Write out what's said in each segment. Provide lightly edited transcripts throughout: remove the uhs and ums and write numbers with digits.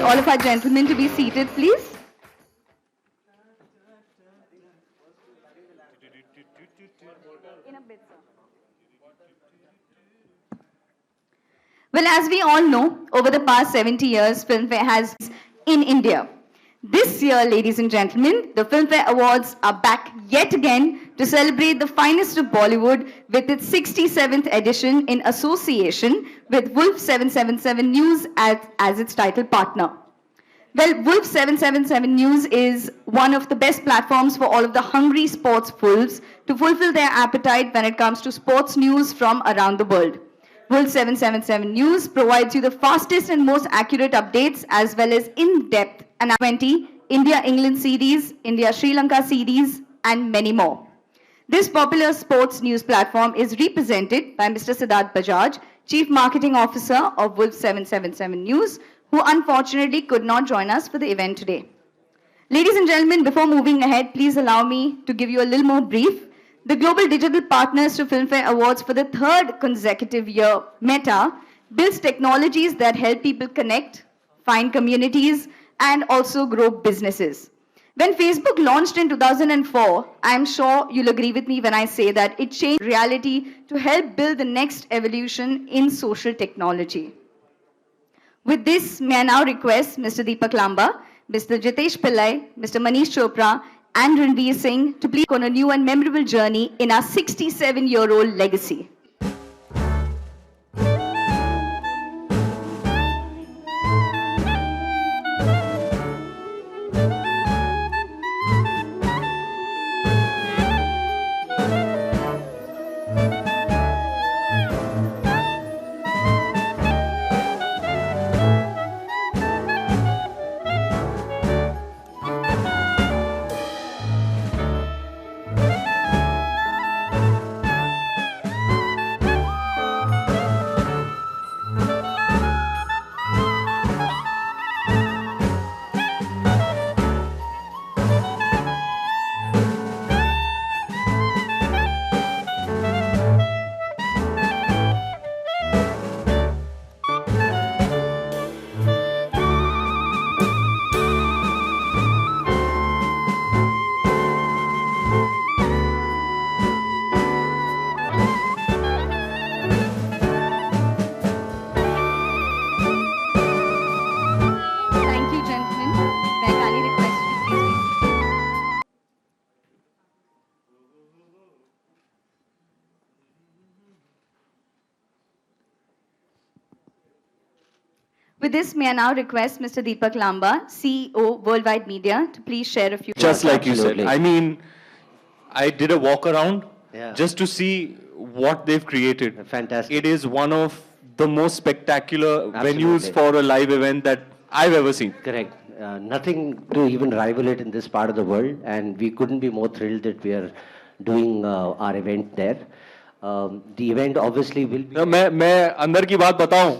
All of our gentlemen to be seated, please. Well, as we all know, over the past 70 years, Filmfare has in India. This year, ladies and gentlemen, the Filmfare Awards are back yet again to celebrate the finest of Bollywood with its 67th edition in association with Wolf 777 News as its title partner. Well, Wolf 777 News is one of the best platforms for all of the hungry sports wolves to fulfill their appetite when it comes to sports news from around the world. Wolf 777 News provides you the fastest and most accurate updates as well as in-depth and 20 India-England series, India-Sri Lanka series, and many more. This popular sports news platform is represented by Mr. Siddharth Bajaj, Chief Marketing Officer of Wolf 777 News, who unfortunately could not join us for the event today. Ladies and gentlemen, before moving ahead, please allow me to give you a little more brief. The global digital partners to Filmfare Awards for the third consecutive year, Meta, builds technologies that help people connect, find communities, and also grow businesses. When Facebook launched in 2004, I'm sure you'll agree with me when I say that it changed reality to help build the next evolution in social technology. With this, may I now request Mr. Deepak Lamba, Mr. Jitesh Pillai, Mr. Manish Chopra, and Ranveer Singh to please go on a new and memorable journey in our 67-year-old legacy. With this, may I now request Mr. Deepak Lamba, CEO, Worldwide Media, to please share a few words. Just like you said, I mean, I did a walk around just to see what they've created. Fantastic. It is one of the most spectacular venues for a live event that I've ever seen. Correct. Nothing to even rival it in this part of the world, and we couldn't be more thrilled that we are doing our event there. The event obviously will be... मैं अंदर की बात बताऊं,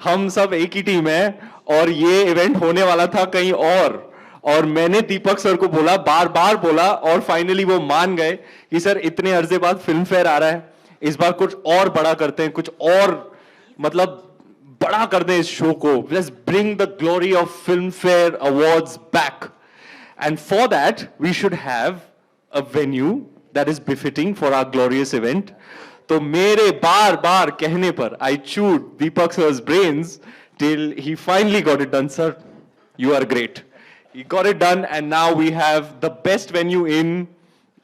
हम सब एक ही team है और ये इवेंट होने वाला था कहीं और मैंने दीपक सर को बोला, बार बार बोला, और फाइनली वो मान गए कि सर इतने अरसे बाद फिल्म फेयर आ रहा है, इस बार कुछ और बड़ा करते हैं, कुछ और मतलब बड़ा कर दें इस शो को. Let's bring the glory of Filmfare Awards back, and for that we should have a venue that is befitting for our glorious event. तो मेरे बार बार कहने पर I chewed Deepak sir's brains till he finally got it done. Sir, you are great. He got it done, and now we have the best venue in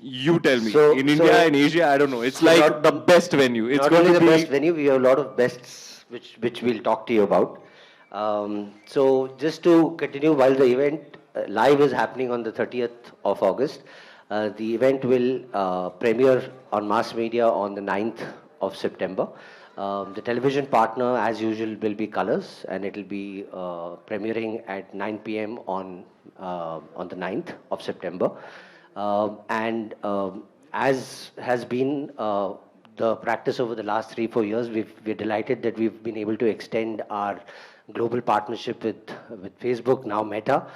You tell me. So- In so- India, in Asia, I don't know. It's like not- the best venue. It's Not going only to the be. best venue, we have a lot of bests which we'll talk to you about. So just to continue, while the event live is happening on the 30th of August, the event will premiere on mass media on the 9th of September. The television partner, as usual, will be Colors, and it will be premiering at 9 p.m. On the 9th of September. And as has been the practice over the last 3-4 years, we're delighted that we've been able to extend our global partnership with Facebook, now Meta.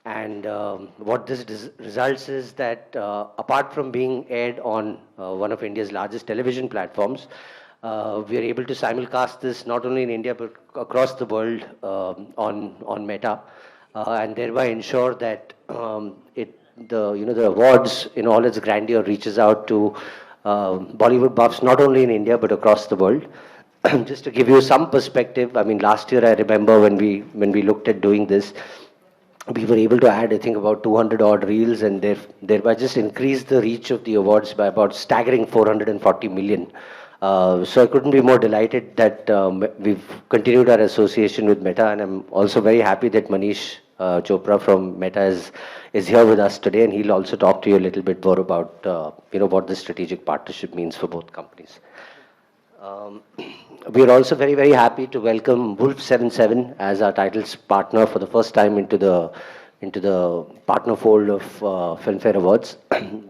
And what this results is that apart from being aired on one of India's largest television platforms, we are able to simulcast this not only in India but across the world on Meta, and thereby ensure that the awards in all its grandeur reaches out to Bollywood buffs not only in India but across the world. Just to give you some perspective, I mean, last year I remember when we looked at doing this, we were able to add, I think, about 200 odd reels, and thereby just increase the reach of the awards by about staggering 440 million. So I couldn't be more delighted that we've continued our association with Meta, and I'm also very happy that Manish Chopra from Meta is here with us today, and he'll also talk to you a little bit more about what the strategic partnership means for both companies. We are also very, very happy to welcome Wolf 77 as our titles partner for the first time into the partner fold of Filmfare Awards.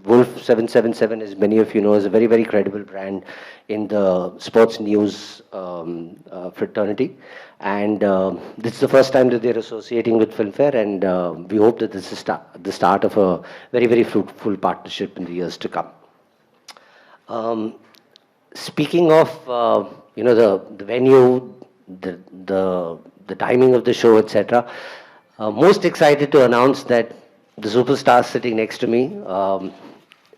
Wolf 777, as many of you know, is a very, very credible brand in the sports news fraternity. And this is the first time that they're associating with Filmfare, and we hope that this is the start of a very, very fruitful partnership in the years to come. Speaking of the venue, the timing of the show, etc., most excited to announce that the superstar sitting next to me,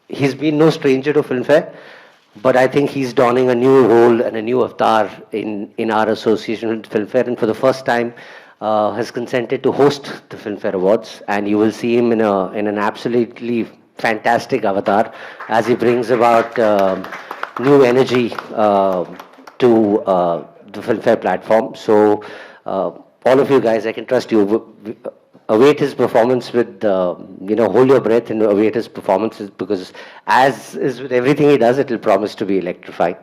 he's been no stranger to Filmfare, but I think he's donning a new role and a new avatar in our association with Filmfare, and for the first time has consented to host the Filmfare Awards, and you will see him in an absolutely fantastic avatar as he brings about new energy to the Filmfare platform. So all of you guys, I can trust you. Await his performance with, hold your breath and await his performances, because as is with everything he does, it will promise to be electrifying.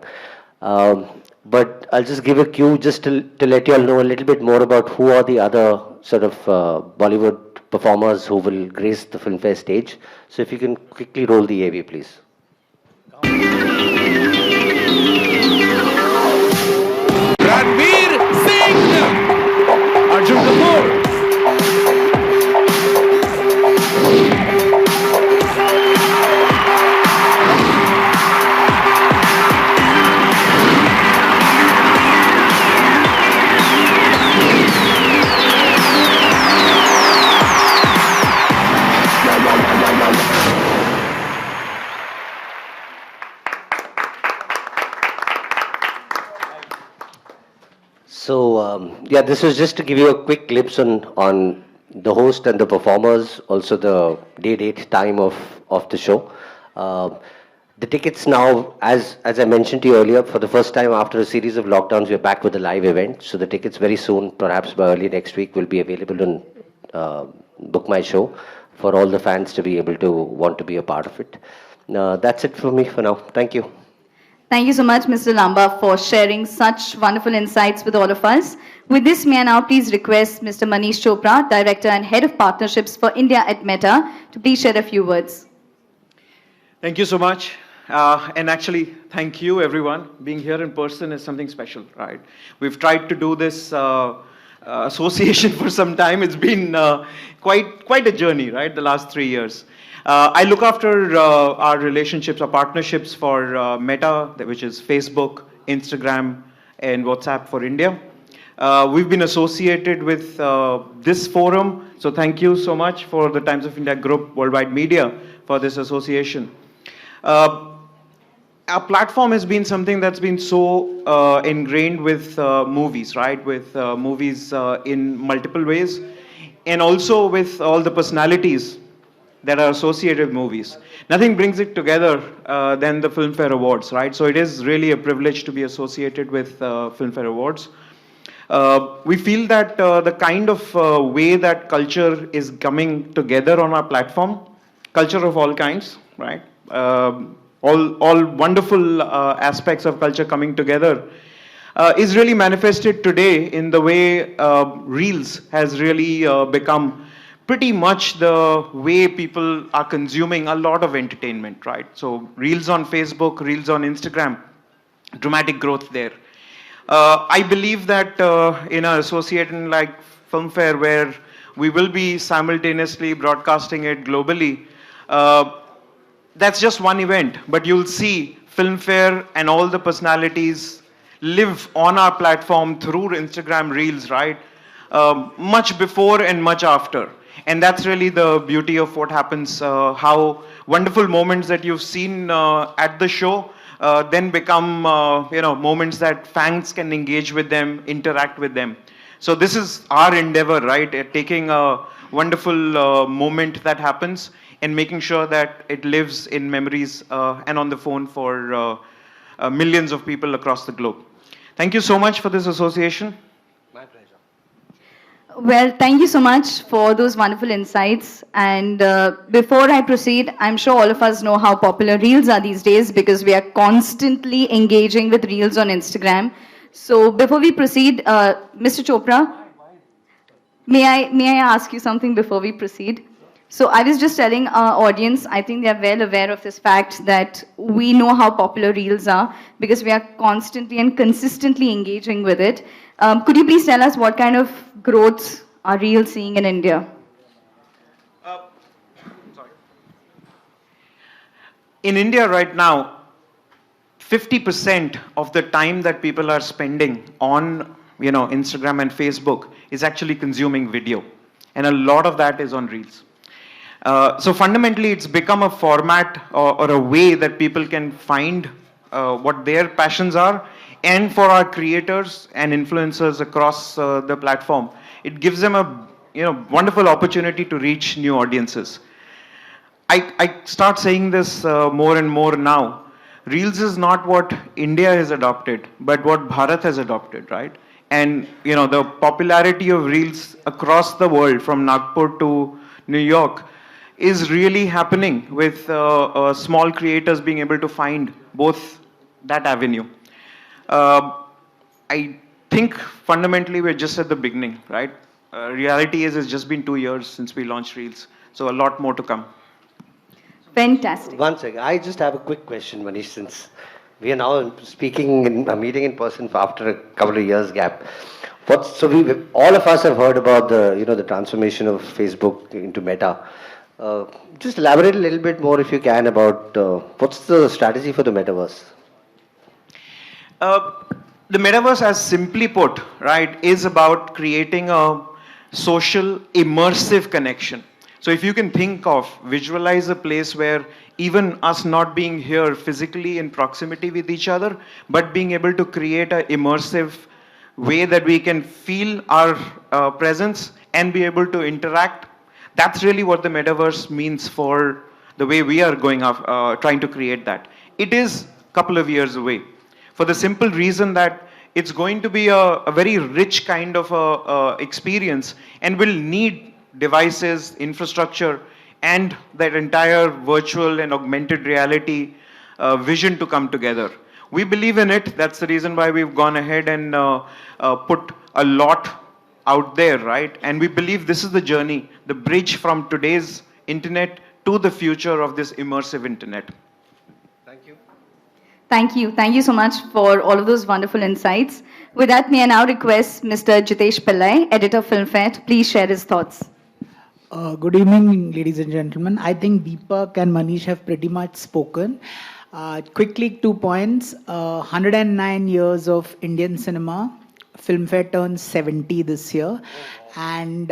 But I'll just give a cue just to let you all know a little bit more about who are the other sort of Bollywood performers who will grace the Filmfare stage. So if you can quickly roll the AV, please. Ranveer Singh, Arjun Kapoor. So this was just to give you a quick glimpse on the host and the performers, also the date, time of the show. The tickets now, as I mentioned to you earlier, for the first time after a series of lockdowns, we're back with a live event. So the tickets very soon, perhaps by early next week, will be available on Book My Show for all the fans to be able to want to be a part of it. That's it for me for now. Thank you. Thank you so much, Mr. Lamba, for sharing such wonderful insights with all of us. With this, may I now please request Mr. Manish Chopra, Director and Head of Partnerships for India at Meta, to please share a few words. Thank you so much. And actually, thank you, everyone. Being here in person is something special, right? We've tried to do this association for some time. It's been quite a journey, right? The last 3 years. I look after our relationships, our partnerships for Meta, which is Facebook, Instagram, and WhatsApp for India. We've been associated with this forum, so thank you so much for the Times of India Group Worldwide Media for this association. Our platform has been something that's been so ingrained with movies, right? With movies in multiple ways, and also with all the personalities that are associated with movies. Nothing brings it together than the Filmfare Awards, right? So it is really a privilege to be associated with Filmfare Awards. We feel that the kind of way that culture is coming together on our platform, culture of all kinds, right? All wonderful aspects of culture coming together is really manifested today in the way Reels has really become pretty much the way people are consuming a lot of entertainment, right? So Reels on Facebook, Reels on Instagram, dramatic growth there. I believe that in an association like Filmfare, where we will be simultaneously broadcasting it globally, that's just one event, but you'll see Filmfare and all the personalities live on our platform through Instagram Reels, right? Much before and much after. And that's really the beauty of what happens, how wonderful moments that you've seen at the show then become moments that fans can engage with them, interact with them. So this is our endeavor, right? Taking a wonderful moment that happens and making sure that it lives in memories and on the phone for millions of people across the globe. Thank you so much for this association. My pleasure. Well, thank you so much for those wonderful insights. And before I proceed, I'm sure all of us know how popular Reels are these days because we are constantly engaging with Reels on Instagram. So before we proceed, Mr. Chopra, may I ask you something before we proceed? So I was just telling our audience, I think they are well aware of this fact that we know how popular Reels are because we are constantly and consistently engaging with it. Could you please tell us what kind of growth are Reels seeing in India? In India right now, 50% of the time that people are spending on Instagram and Facebook is actually consuming video. And a lot of that is on Reels. So fundamentally, it's become a format or a way that people can find what their passions are. And for our creators and influencers across the platform, it gives them a wonderful opportunity to reach new audiences. I start saying this more and more now. Reels is not what India has adopted, but what Bharat has adopted, right? And the popularity of Reels across the world, from Nagpur to New York, is really happening with small creators being able to find both that avenue. I think fundamentally we're just at the beginning, right? Reality is it's just been 2 years since we launched Reels, so a lot more to come. Fantastic. One second. I just have a quick question, Manish, since we are now speaking in a meeting in person after a couple of years gap. So we all of us have heard about the transformation of Facebook into Meta. Just elaborate a little bit more if you can about what's the strategy for the metaverse. The metaverse, as simply put, right, is about creating a social, immersive connection. So if you can think of, visualize a place where even us not being here physically in proximity with each other, but being able to create an immersive way that we can feel our presence and be able to interact. That's really what the metaverse means for the way we are going trying to create that. It is a couple of years away, for the simple reason that it's going to be a very rich kind of experience and will need devices, infrastructure, and that entire virtual and augmented reality vision to come together. We believe in it. That's the reason why we've gone ahead and put a lot out there, right? And we believe this is the journey, the bridge from today's internet to the future of this immersive internet. Thank you. Thank you. Thank you so much for all of those wonderful insights. With that, may I now request Mr. Jitesh Pillai, editor of Filmfare, to please share his thoughts. Good evening, ladies and gentlemen. I think Deepak and Manish have pretty much spoken. Quickly, 2 points. 109 years of Indian cinema. Filmfare turns 70 this year. And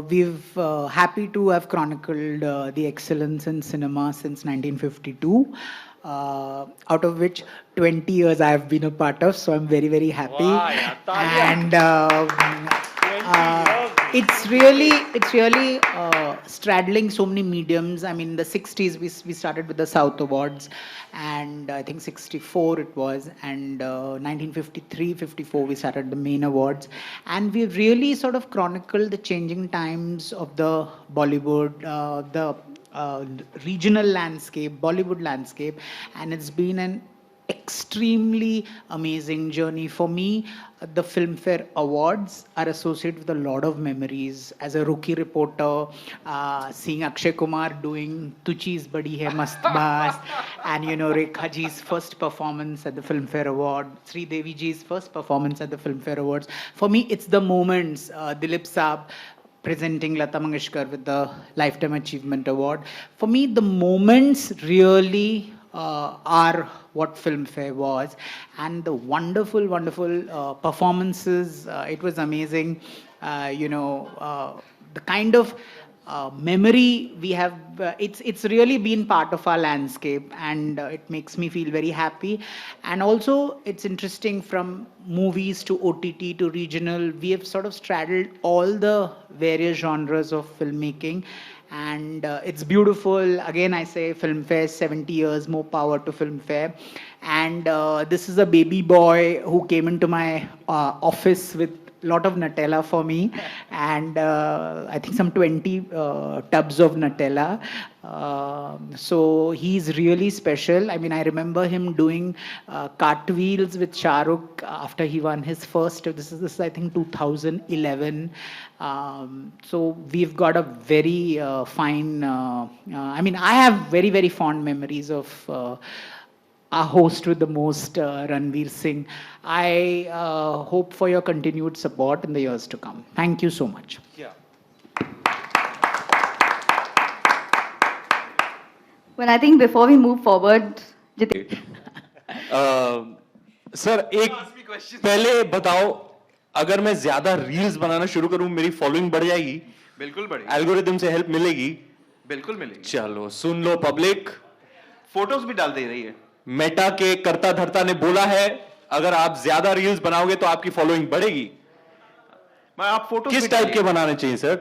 we've happy to have chronicled the excellence in cinema since 1952. Out of which 20 years I have been a part of, so I'm very, very happy. Wow, yeah, and 20 years. It's really straddling so many mediums. I mean, the 60s we started with the South Awards, and I think 64 it was, and 1953, 54 we started the main awards, and we've really sort of chronicled the changing times of the Bollywood, the regional landscape, Bollywood landscape, and it's been an extremely amazing journey for me. The Filmfare Awards are associated with a lot of memories. As a rookie reporter, seeing Akshay Kumar doing Tu Cheez Badi Hai Mast Baas, and Rekha ji's first performance at the Filmfare Award, Sri Devi ji's first performance at the Filmfare Awards. For me, it's the moments. Dilip Saab presenting Lata Mangeshkar with the Lifetime Achievement Award. For me, the moments really are what Filmfare was, and the wonderful, wonderful performances. It was amazing. The kind of memory we have. It's really been part of our landscape, and it makes me feel very happy. And also, it's interesting, from movies to OTT to regional, we have sort of straddled all the various genres of filmmaking. And it's beautiful. Again, I say Filmfare, 70 years, more power to Filmfare. And this is a baby boy who came into my office with a lot of Nutella for me, and I think some 20 tubs of Nutella. So he's really special. I mean, I remember him doing cartwheels with Shah Rukh after he won his first. This is I think 2011. So we've got a very fine. I mean, I have very, very fond memories of our host with the most, Ranveer Singh. I hope for your continued support in the years to come. Thank you so much. Yeah. Well, I think before we move forward, Jitesh, sir एक पहले बताओ, अगर मैं ज्यादा reels बनाना शुरू करूं मेरी following बढ़ जाएगी? बिल्कुल बढ़ेगी। एल्गोरिथम से हेल्प मिलेगी? बिल्कुल मिलेगी। चलो सुन लो पब्लिक, फोटोज भी डाल दे रही है। मेटा के कर्ता धर्ता ने बोला है अगर आप ज्यादा रील्स बनाओगे तो आपकी फॉलोइंग बढ़ेगी। मैं आप फोटो किस टाइप के बनाने चाहिए सर?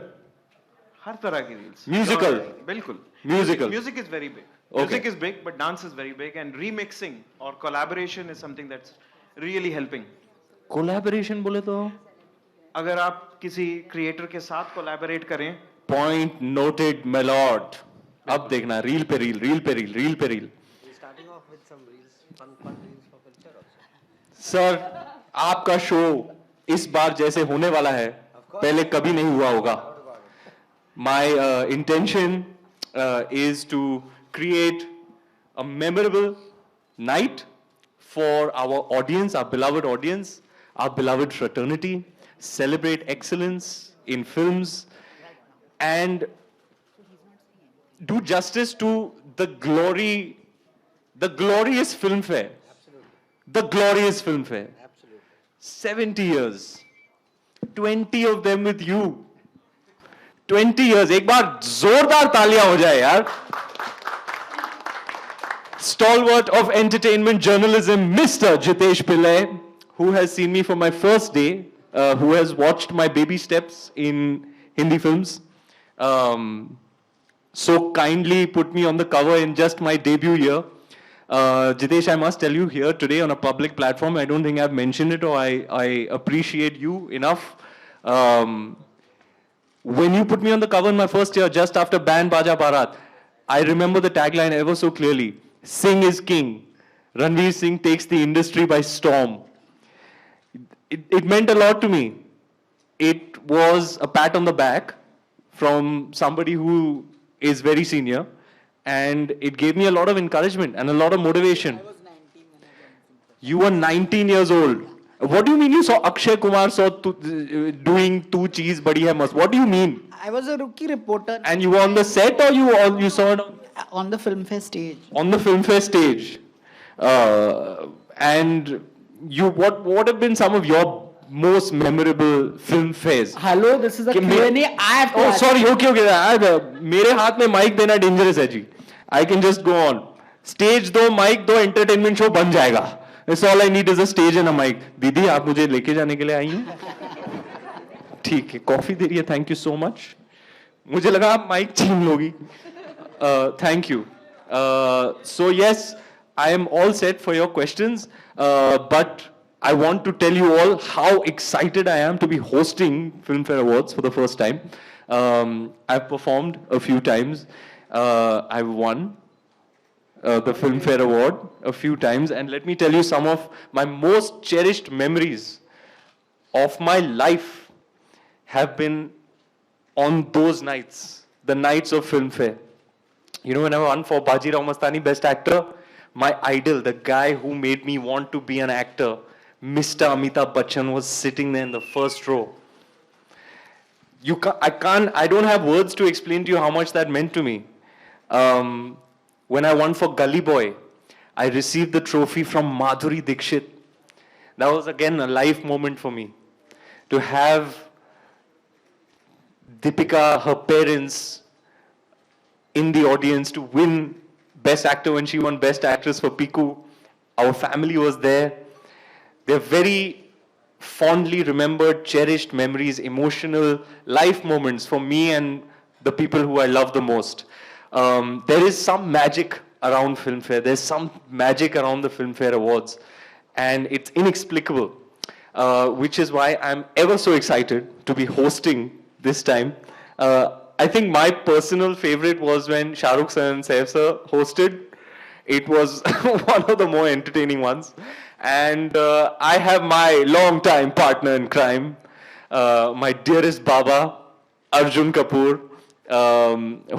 हर तरह की रील्स। म्यूजिकल? बिल्कुल। Musical? Music is very big. Music is big, but dance is very big, and remixing or collaboration is something that's really helping. Collaboration बोले तो अगर आप किसी क्रिएटर के साथ कोलैबोरेट करें, पॉइंट नोटेड माय लॉर्ड। अब देखना रील पे रील, रील पे रील, रील पे रील। सर आपका शो इस बार जैसे होने वाला है पहले कभी नहीं हुआ होगा। My intention is to create a memorable night for our audience, our beloved fraternity, celebrate excellence in films, and do justice to the glorious Filmfare. The glorious Filmfare. 70 years. 20 of them with you. 20 years. एक बार जोरदार तालियां हो जाए यार. Stalwart of entertainment journalism, Mr. Jitesh Pillai, who has seen me from my first day, who has watched my baby steps in Hindi films, so kindly put me on the cover in just my debut year. Jitesh, I must tell you here today on a public platform, I don't think I've mentioned it, or I appreciate you enough. When you put me on the cover in my first year, just after Band Baja Bharat, I remember the tagline ever so clearly. Singh is king. Ranveer Singh takes the industry by storm. It meant a lot to me. It was a pat on the back from somebody who is very senior, and it gave me a lot of encouragement and a lot of motivation. I was 19 when I joined. You were 19 years old. What do you mean you saw Akshay Kumar doing Tu Cheez Badi Hai Mast? What do you mean? I was a rookie reporter. And you were on the set, or you saw it on the Filmfare stage? On the Filmfare stage. And you, what have been some of your most memorable film fairs? Hello, this is a Q&A. I have to ask. Sorry, okay. मेरे हाथ में mic देना dangerous है जी. I can just go on. Stage दो, mic दो, entertainment show बन जाएगा. That's all I need is a stage and a mic. दीदी आप मुझे लेके जाने के लिए आई हैं? ठीक है, कॉफी दे रही है, थैंक यू सो मच. मुझे लगा आप माइक छीन लोगी. Thank you. So yes, I am all set for your questions, but I want to tell you all how excited I am to be hosting Filmfare Awards for the first time. I've performed a few times. I've won the Filmfare Award a few times, and let me tell you some of my most cherished memories of my life have been on those nights, the nights of Filmfare. You know, when I won for Bajirao Mastani Best Actor, my idol, the guy who made me want to be an actor, Mr. Amitabh Bachchan, was sitting there in the first row. I don't have words to explain to you how much that meant to me. When I won for Gully Boy, I received the trophy from Madhuri Dixit. That was again a life moment for me. To have Deepika, her parents, in the audience to win Best Actor when she won Best Actress for Piku. Our family was there. They're very fondly remembered, cherished memories, emotional life moments for me and the people who I love the most. There is some magic around Filmfare. There's some magic around the Filmfare Awards. And it's inexplicable, which is why I'm ever so excited to be hosting this time. I think my personal favorite was when Shah Rukh Sir and Saif Sir hosted. It was one of the more entertaining ones. And I have my long-time partner in crime, my dearest Baba, Arjun Kapoor,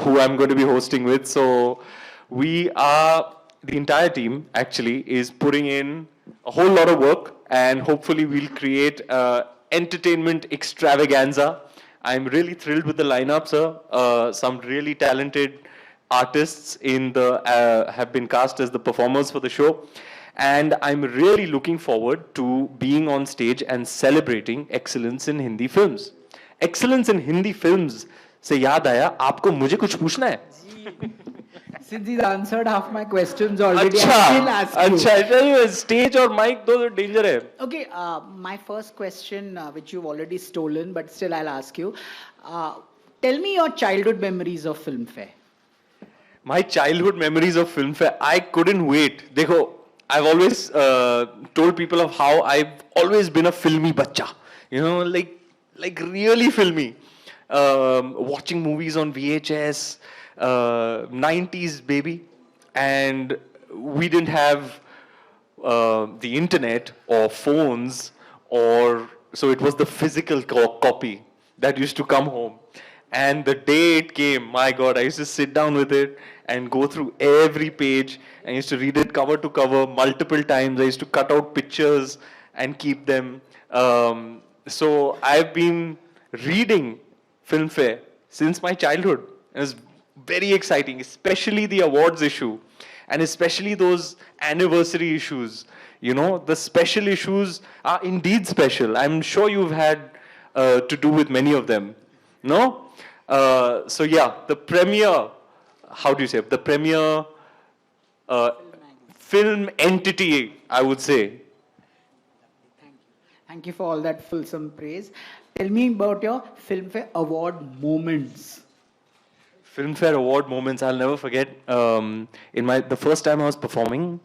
who I'm going to be hosting with. So we are, the entire team actually is putting in a whole lot of work, and hopefully we'll create entertainment extravaganza. I'm really thrilled with the lineup, sir. Some really talented artists have been cast as the performers for the show. And I'm really looking forward to being on stage and celebrating excellence in Hindi films. Excellence in Hindi films से याद आया, आपको मुझे कुछ पूछना है? Since he's answered half my questions already, I still ask you. अच्छा, stage और mic दो danger है. Okay, my first question, which you've already stolen, but still I'll ask you. Tell me your childhood memories of Filmfare. My childhood memories of Filmfare, I couldn't wait. देखो, I've always told people of how I've always been a filmy bacha. You know, like really filmy. Watching movies on VHS, 90s baby, and we didn't have the internet or phones, so it was the physical copy that used to come home. And the day it came, my God, I used to sit down with it and go through every page. I used to read it cover to cover multiple times. I used to cut out pictures and keep them. So I've been reading Filmfare since my childhood. It was very exciting, especially the awards issue, and especially those anniversary issues. You know, the special issues are indeed special. I'm sure you've had to do with many of them. No? So yeah, the premier, how do you say, the premier film entity, I would say. Thank you. Thank you for all that fulsome praise. Tell me about your Filmfare Award moments. Filmfare Award moments, I'll never forget. The first time I was performing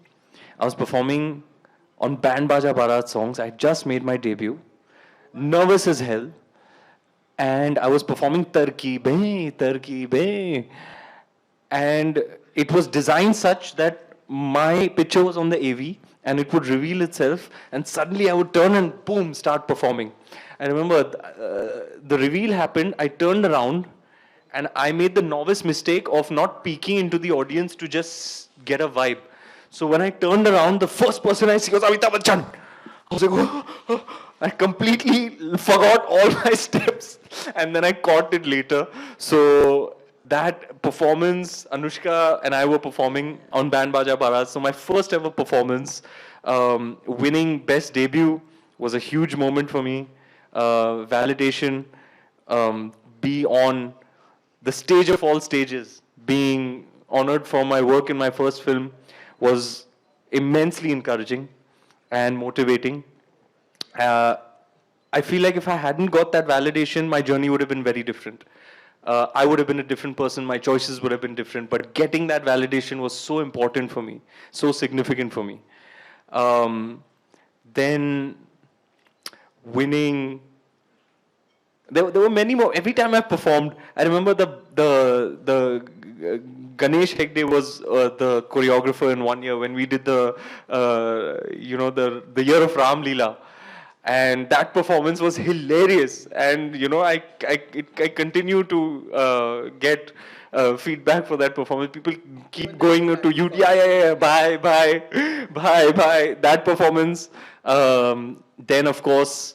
on Band Baja Barat songs. I just made my debut, nervous as hell, and I was performing Tarki Be, and it was designed such that my picture was on the AV and it would reveal itself, and suddenly I would turn and boom, start performing. I remember the reveal happened, I turned around and I made the novice mistake of not peeking into the audience to just get a vibe. So when I turned around, the first person I see was Amitabh Bachchan. I was like, oh. I completely forgot all my steps, and then I caught it later. So that performance, Anushka and I were performing on Band Baja Barat. So my first ever performance, winning Best Debut was a huge moment for me. Validation, be on the stage of all stages, being honored for my work in my first film was immensely encouraging and motivating. I feel like if I hadn't got that validation, my journey would have been very different. I would have been a different person, my choices would have been different, but getting that validation was so important for me, so significant for me. Then winning, there were many more. Every time I performed, I remember the Ganesh Hegde was the choreographer in one year when we did the the year of Ram Leela, and that performance was hilarious. And I continue to get feedback for that performance. People keep going to you, yeah, bye, bye, bye, bye. That performance. Then of course,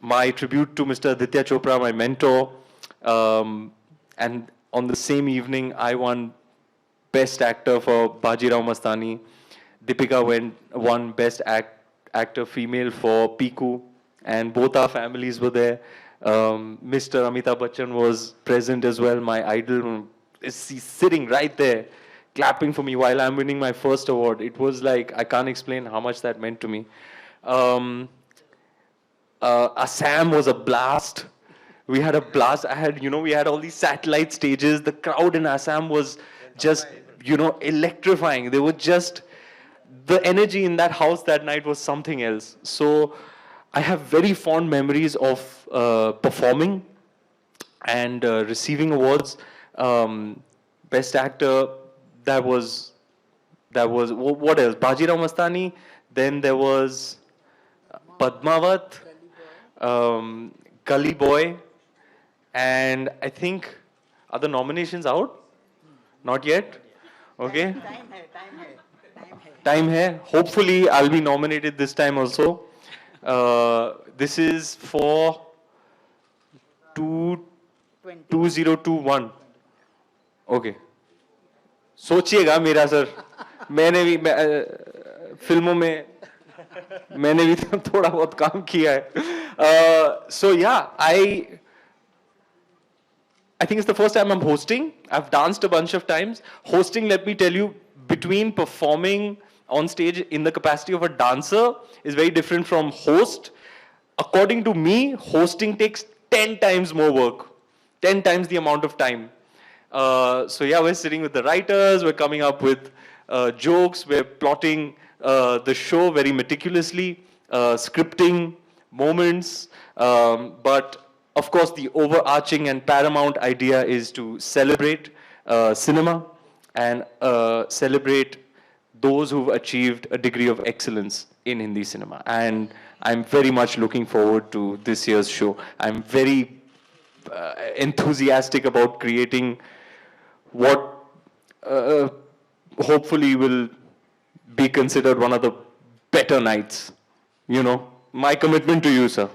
my tribute to Mr. Aditya Chopra, my mentor. And on the same evening, I won Best Actor for Bajirao Mastani. Deepika won Best Actor Female for Piku. And both our families were there. Mr. Amitabh Bachchan was present as well. My idol is sitting right there, clapping for me while I'm winning my first award. It was like, I can't explain how much that meant to me. Assam was a blast. We had a blast. We had all these satellite stages. The crowd in Assam was just, electrifying. They were just, the energy in that house that night was something else. So I have very fond memories of performing and receiving awards. Best actor, that was, what else? Bajirao Mastani. Then there was Padmavat, Gully Boy, and I think, are the nominations out? Not yet? Okay. Time hai. Hopefully, I'll be nominated this time also. This is for 2021. Okay. सोचिएगा मेरा sir, मैंने भी फिल्मों में मैंने भी थोड़ा बहुत काम किया है. So yeah, I think it's the first time I'm hosting. I've danced a bunch of times. Hosting, let me tell you, between performing on stage in the capacity of a dancer is very different from host. According to me, hosting takes 10 times more work, 10 times the amount of time. So yeah, we're sitting with the writers, we're coming up with jokes, we're plotting the show very meticulously, scripting moments, but of course the overarching and paramount idea is to celebrate cinema and celebrate those who've achieved a degree of excellence in Hindi cinema. And I'm very much looking forward to this year's show. I'm very enthusiastic about creating what hopefully will be considered one of the better nights. My commitment to you, sir.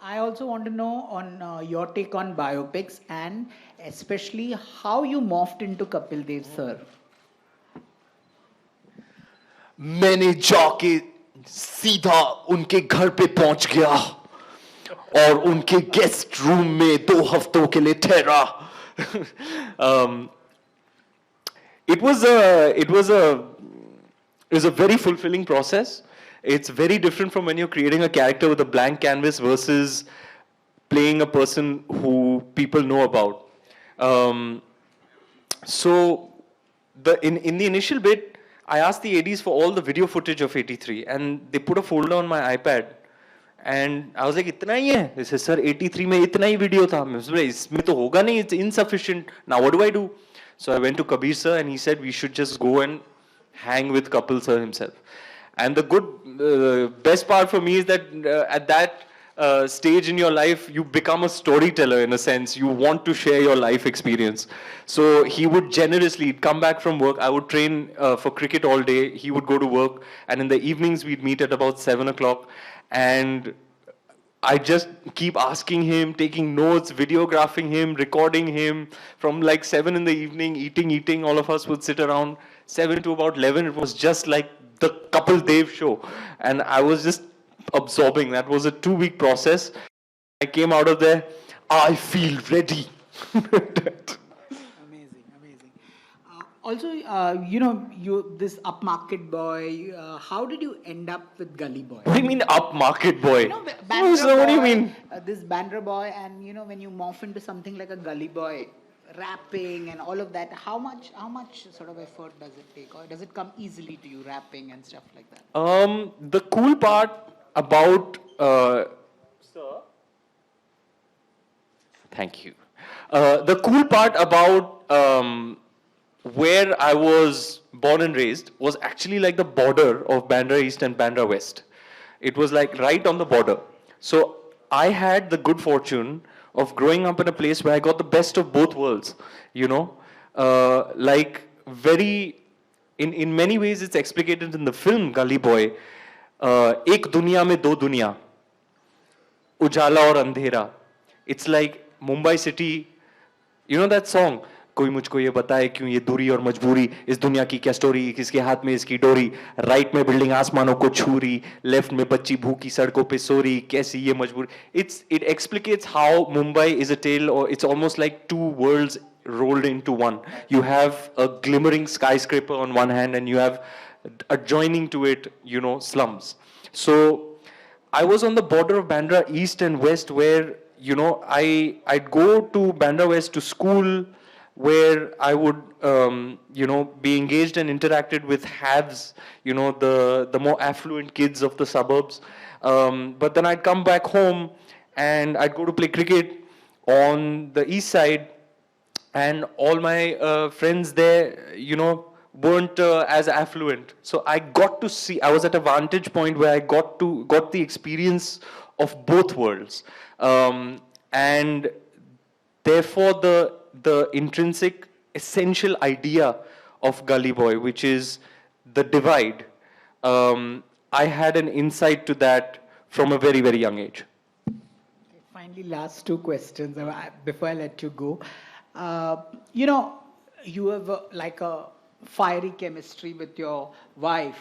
I also want to know on your take on biopics and especially how you morphed into Kapil Dev, sir. मैंने जाके सीधा उनके घर पे पहुंच गया और उनके गेस्ट रूम में 2 हफ्तों के लिए ठहरा. It was a very fulfilling process. It's very different from when you're creating a character with a blank canvas versus playing a person who people know about. So in the initial bit, I asked the ADs for all the video footage of 83, and they put a folder on my iPad. And I was like, इतना ही है? They said, sir, 83 में इतना ही video था. मैं बोला, इसमें तो होगा नहीं, it's insufficient. Now what do I do? So I went to Kabir sir and he said we should just go and hang with Kapil sir himself. And the best part for me is that at that stage in your life, you become a storyteller in a sense. You want to share your life experience. So he would generously come back from work. I would train for cricket all day. He would go to work. And in the evenings, we'd meet at about 7 o'clock. And I just keep asking him, taking notes, videographing him, recording him from like 7 in the evening, eating. All of us would sit around 7 to about 11. It was just like the Kapil Dev show. And I was just absorbing. That was a 2-week process. I came out of there, I feel ready. Amazing. Also, you this upmarket boy. How did you end up with Gully Boy? What do you mean upmarket boy? You know, What do you mean? This Bandra boy, and when you morph into something like a Gully Boy, rapping and all of that, how much sort of effort does it take, or does it come easily to you, rapping and stuff like that? The cool part about sir, thank you. The cool part about where I was born and raised was actually like the border of Bandra East and Bandra West. It was like right on the border. So I had the good fortune of growing up in a place where I got the best of both worlds. Like very, in many ways, it's explicated in the film Gully Boy. एक दुनिया में दो दुनिया, उजाला और अंधेरा. It's like Mumbai city. You know that song? कोई मुझको ये बताए क्यों ये दूरी और मजबूरी, इस दुनिया की क्या स्टोरी, किसके हाथ में इसकी डोरी, राइट में बिल्डिंग आसमानों को छू रही, लेफ्ट में बच्ची भूखी सड़कों पे सो रही, कैसी ये मजबूरी. It explicates how Mumbai is a tale, or it's almost like two worlds rolled into one. You have a glimmering skyscraper on one hand, and you have adjoining to it, slums. So I was on the border of Bandra East and West, where I'd go to Bandra West to school, where I would be engaged and interacted with haves, the more affluent kids of the suburbs. But then I'd come back home and I'd go to play cricket on the east side, and all my friends there, weren't as affluent. So I got to see, I was at a vantage point where I got the experience of both worlds. And therefore the intrinsic essential idea of Gully Boy, which is the divide, I had an insight to that from a very, very young age. Okay, finally, last two questions before I let you go. You have like a fiery chemistry with your wife.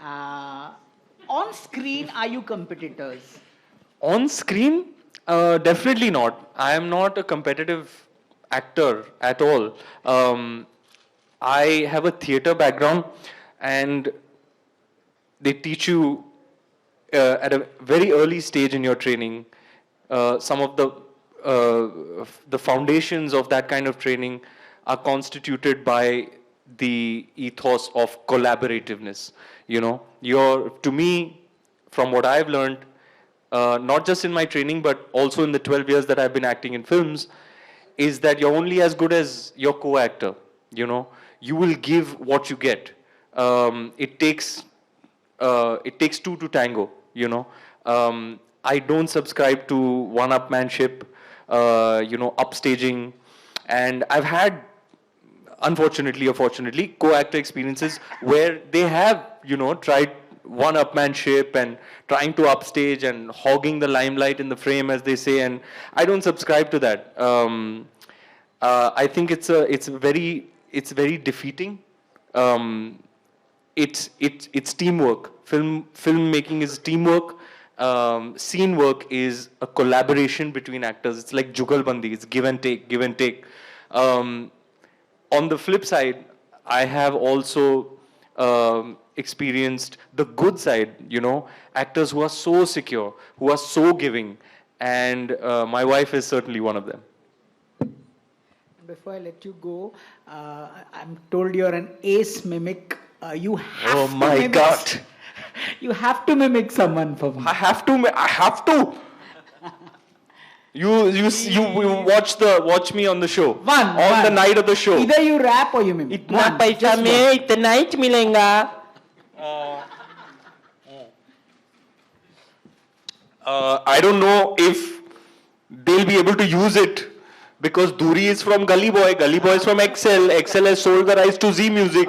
On screen, are you competitors? On screen, definitely not. I am not a competitive actor at all. I have a theater background, and they teach you at a very early stage in your training some of the foundations of that kind of training are constituted by the ethos of collaborativeness. To me, from what I've learned, not just in my training, but also in the 12 years that I've been acting in films, is that you're only as good as your co-actor. You will give what you get. It takes two to tango. I don't subscribe to one-upmanship, upstaging, and I've had, unfortunately or fortunately, co-actor experiences where they have, tried one-upmanship and trying to upstage and hogging the limelight in the frame, as they say, and I don't subscribe to that. I think it's very defeating. It's teamwork. Filmmaking is teamwork. Scene work is a collaboration between actors. It's like jugalbandi. It's give and take. On the flip side, I have also experienced the good side, actors who are so secure, who are so giving, and my wife is certainly one of them. Before I let you go, I'm told you're an ace mimic. You have Oh to my mimic, God. You have to mimic someone for me. I have to. You watch me on the show. One. The night of the show. Either you rap or you mimic. इतना One, पैसा just one. में इतना ही मिलेगा. I don't know if they'll be able to use it, because Duri is from Gully Boy is from XL has sold the rights to Z Music,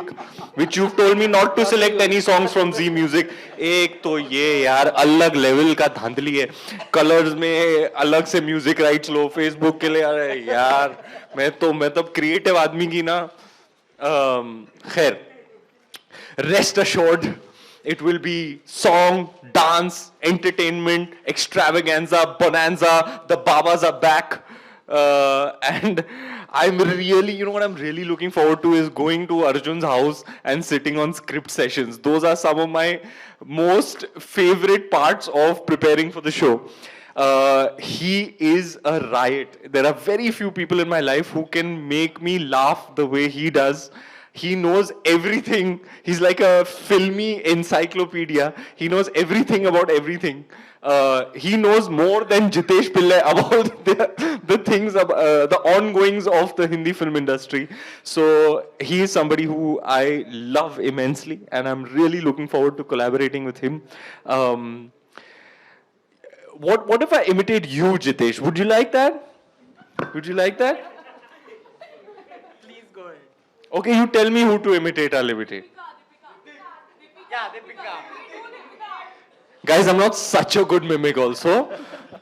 which you've told me not to select any songs from Z Music. एक तो ये यार अलग level का धांधली है, colours में अलग से म्यूजिक राइट्स लो फेसबुक के लिए. अरे यार मैं तो क्रिएटिव आदमी की ना. खैर, rest assured, it will be song, dance, entertainment, extravaganza, bonanza. The Babas are back. And I'm really, you know what I'm really looking forward to is going to Arjun's house and sitting on script sessions. Those are some of my most favorite parts of preparing for the show. He is a riot. There are very few people in my life who can make me laugh the way he does. He knows everything. He's like a filmy encyclopedia. He knows everything about everything. He knows more than Jitesh Pillai about the things, the ongoings of the Hindi film industry. So he is somebody who I love immensely, and I'm really looking forward to collaborating with him. What if I imitate you, Jitesh? Would you like that? Would you like that? Okay, you tell me who to imitate, I'll imitate. Guys, I'm not such a good mimic also.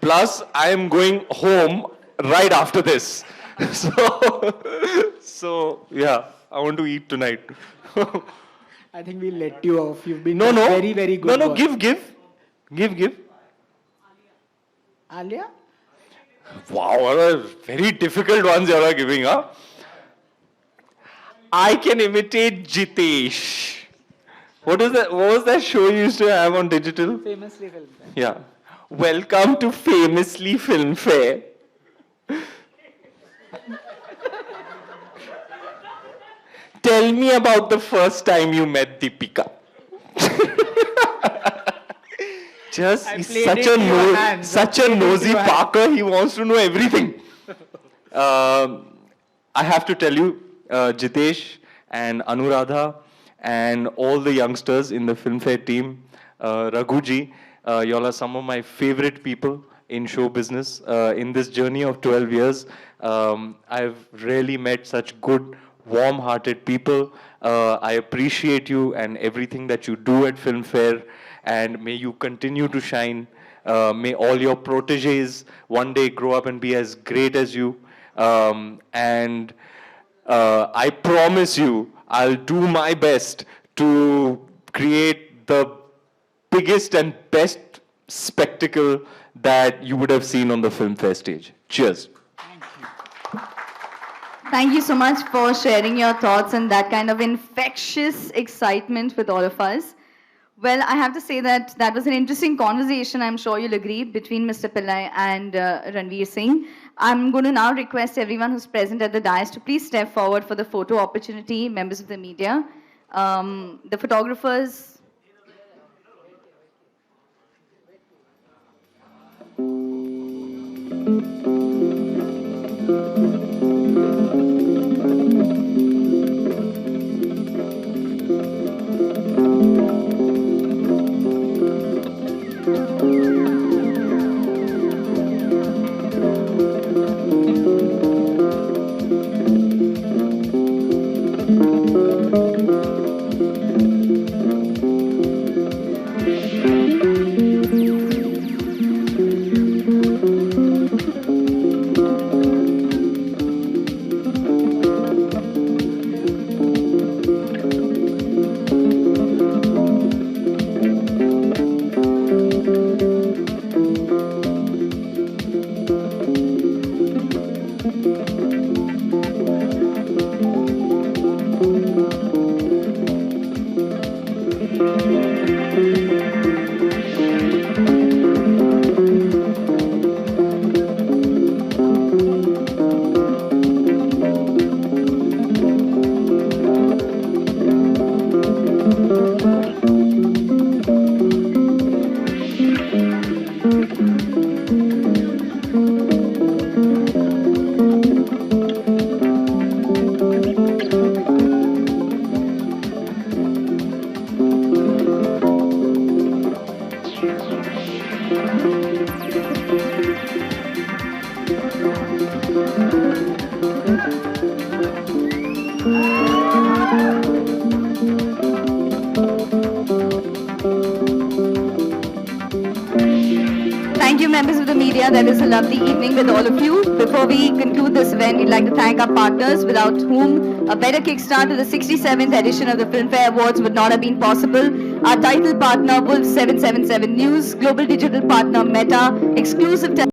Plus, I am going home right after this. So yeah, I want to eat tonight. I think we'll let you off. You've been No, very, very good. No, boy. give. Alia? Wow, what are very difficult ones you are giving, huh? I can imitate Jitesh. What was that show you used to have on digital? Famously filmed. Yeah. Welcome to Famously Filmfare. Tell me about the first time you met Deepika. Just I he's played such it a in your hands. such I a played it in nosy your hands. Parker. He wants to know everything. I have to tell you, Jitesh and Anuradha and all the youngsters in the Filmfare team, Raghuji, y'all are some of my favorite people in show business. In this journey of 12 years, I've really met such good, warm-hearted people. I appreciate you and everything that you do at Filmfare, and may you continue to shine. May all your proteges one day grow up and be as great as you. And I promise you, I'll do my best to create the biggest and best spectacle that you would have seen on the Filmfare stage. Cheers. Thank you so much for sharing your thoughts and that kind of infectious excitement with all of us. Well, I have to say that that was an interesting conversation, I'm sure you'll agree, between Mr. Pillai and Ranveer Singh. I'm going to now request everyone who's present at the dais to please step forward for the photo opportunity, members of the media. The photographers. Thank you, members of the media. That is a lovely evening with all of you. Before we conclude this event, we'd like to thank our partners, without whom a better kickstart to the 67th edition of the Filmfare Awards would not have been possible. Our title partner, Wolf 777 News, global digital partner Meta, exclusive